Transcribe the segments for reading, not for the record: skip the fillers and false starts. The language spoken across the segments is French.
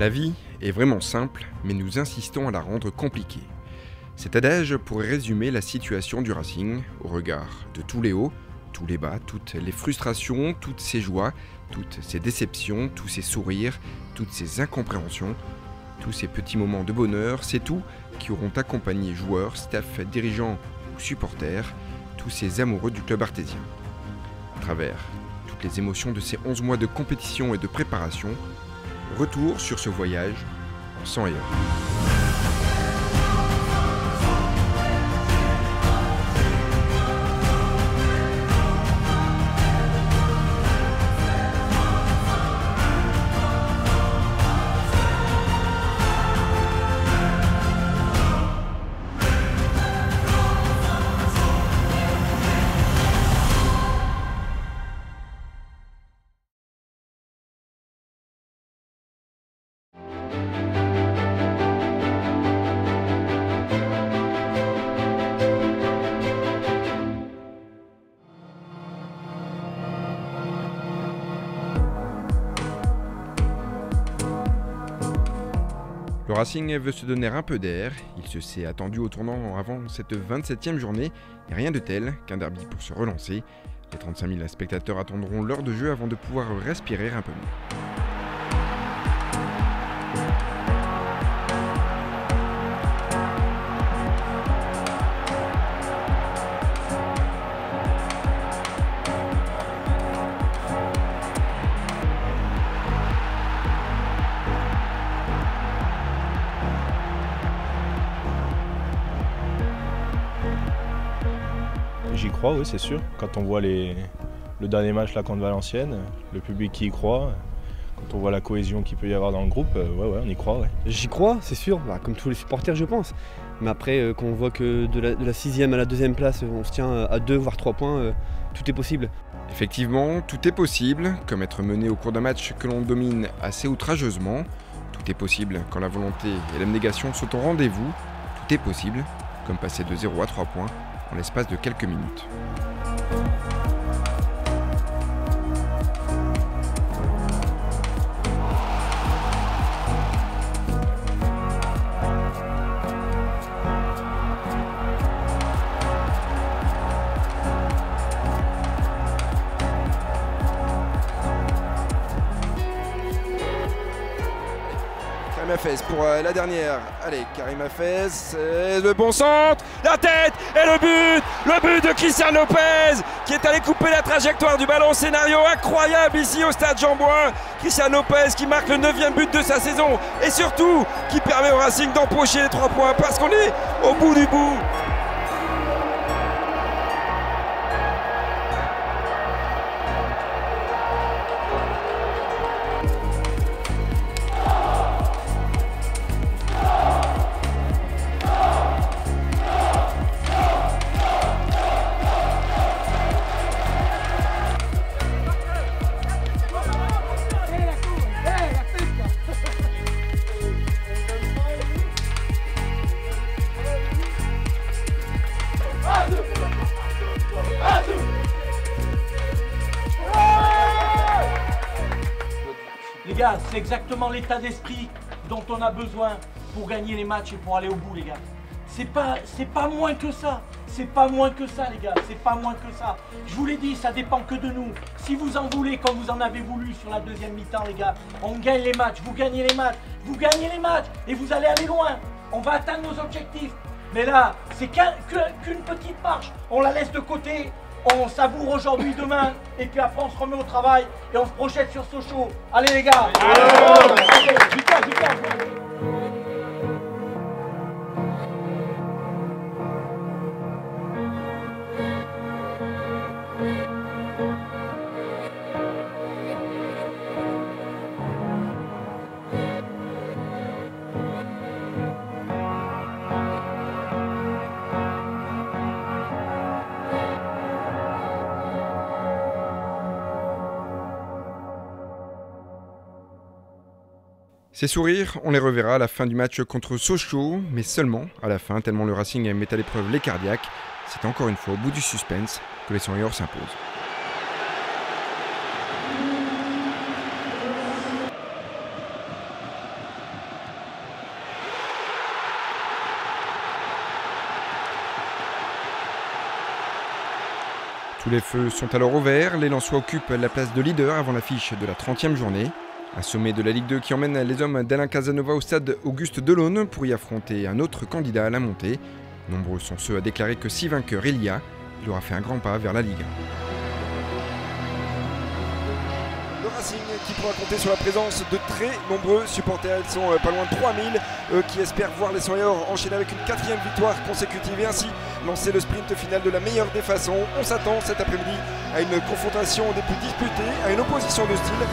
La vie est vraiment simple, mais nous insistons à la rendre compliquée. Cet adage pourrait résumer la situation du Racing au regard de tous les hauts, tous les bas, toutes les frustrations, toutes ces joies, toutes ces déceptions, tous ces sourires, toutes ces incompréhensions, tous ces petits moments de bonheur, c'est tout qui auront accompagné joueurs, staff, dirigeants ou supporters, tous ces amoureux du club artésien. À travers toutes les émotions de ces 11 mois de compétition et de préparation, retour sur ce voyage en sang et or. Le Racing veut se donner un peu d'air, il se s'est attendu au tournant avant cette 27e journée, et rien de tel qu'un derby pour se relancer. Les 35 000 spectateurs attendront l'heure de jeu avant de pouvoir respirer un peu mieux. J'y crois, oui, c'est sûr. Quand on voit le dernier match là contre Valenciennes, le public qui y croit, quand on voit la cohésion qu'il peut y avoir dans le groupe, ouais, on y croit. Ouais. J'y crois, c'est sûr, comme tous les supporters, je pense. Mais après, quand on voit que de la 6e à la 2e place, on se tient à 2 voire 3 points, tout est possible. Effectivement, tout est possible, comme être mené au cours d'un match que l'on domine assez outrageusement. Tout est possible quand la volonté et l'abnégation sont au rendez-vous. Tout est possible, comme passer de 0 à 3 points en l'espace de quelques minutes. Karim Hafez pour la dernière. Allez, Karim Hafez, le bon centre, la tête et le but de Christian Lopez qui est allé couper la trajectoire du ballon. Scénario incroyable ici au stade Jean-Bouin. Christian Lopez qui marque le 9e but de sa saison et surtout qui permet au Racing d'empocher les 3 points parce qu'on est au bout du bout. Les gars, c'est exactement l'état d'esprit dont on a besoin pour gagner les matchs et pour aller au bout, les gars. C'est pas moins que ça. C'est pas moins que ça, les gars. C'est pas moins que ça. Je vous l'ai dit, ça dépend que de nous. Si vous en voulez comme vous en avez voulu sur la 2e mi-temps, les gars, on gagne les matchs, vous gagnez les matchs, vous gagnez les matchs et vous allez aller loin. On va atteindre nos objectifs. Mais là, c'est qu'une petite marche. On la laisse de côté. On savoure aujourd'hui, demain, et puis après on se remet au travail et on se projette sur Sochaux. Allez les gars, allez, Lucas. Ces sourires, on les reverra à la fin du match contre Sochaux, mais seulement à la fin, tellement le Racing met à l'épreuve les cardiaques. C'est encore une fois au bout du suspense que les Seniors s'imposent. Tous les feux sont alors au vert, les Lensois occupent la place de leader avant l'affiche de la 30e journée. Un sommet de la Ligue 2 qui emmène les hommes d'Alain Casanova au stade Auguste Delaune pour y affronter un autre candidat à la montée. Nombreux sont ceux à déclarer que si vainqueur il y a, il aura fait un grand pas vers la Ligue 1. Le Racing qui pourra compter sur la présence de très nombreux supporters. Ils sont pas loin de 3000 qui espèrent voir les Savoyards enchaîner avec une 4e victoire consécutive et ainsi lancer le sprint final de la meilleure des façons. On s'attend cet après-midi à une confrontation des plus disputées, à une opposition de style.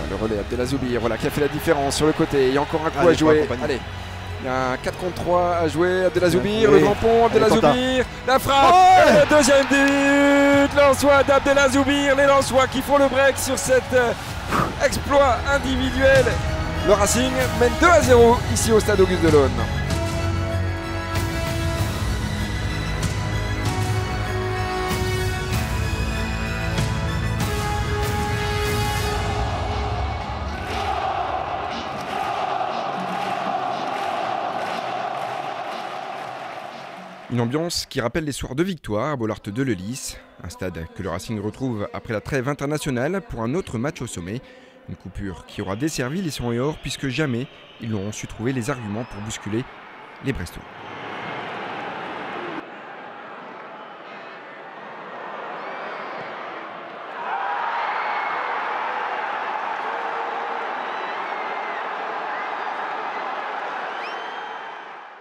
Le relais Abdelazoubir, voilà, qui a fait la différence sur le côté. Il y a encore un coup à jouer. Allez, il y a un 4 contre 3 à jouer. Abdelazoubir, le grand pont, Abdelazoubir, la frappe, le deuxième but, Lensois d'Abdelazoubir. Les Lensois qui font le break sur cet exploit individuel. Le Racing mène 2-0 ici au stade Auguste Delaune. Une ambiance qui rappelle les soirs de victoire à Bollaert de Lellis, un stade que le Racing retrouve après la trêve internationale pour un autre match au sommet. Une coupure qui aura desservi les Savoyards puisque jamais ils n'auront su trouver les arguments pour bousculer les Brestois.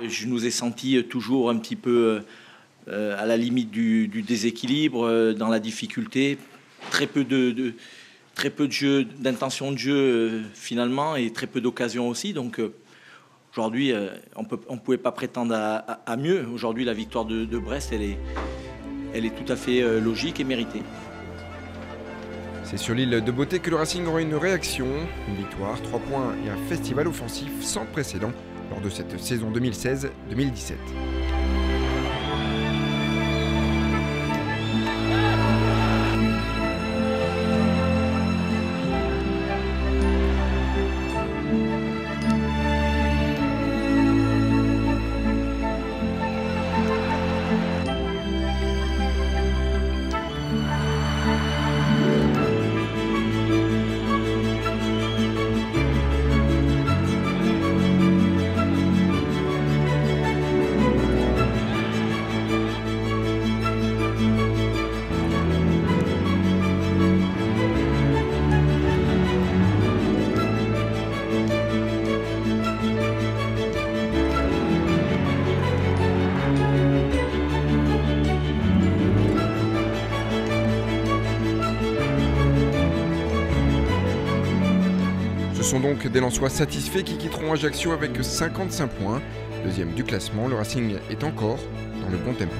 Je nous ai sentis toujours un petit peu à la limite du déséquilibre, dans la difficulté, très peu de jeu, d'intention de jeu finalement, et très peu d'occasions aussi. Donc aujourd'hui, on pouvait pas prétendre à mieux. Aujourd'hui, la victoire de Brest, elle est tout à fait logique et méritée. C'est sur l'île de Beauté que le Racing aura une réaction, une victoire, 3 points et un festival offensif sans précédent lors de cette saison 2016-2017. Ce sont donc des Lensois satisfaits qui quitteront Ajaccio avec 55 points. Deuxième du classement, le Racing est encore dans le bon tempo.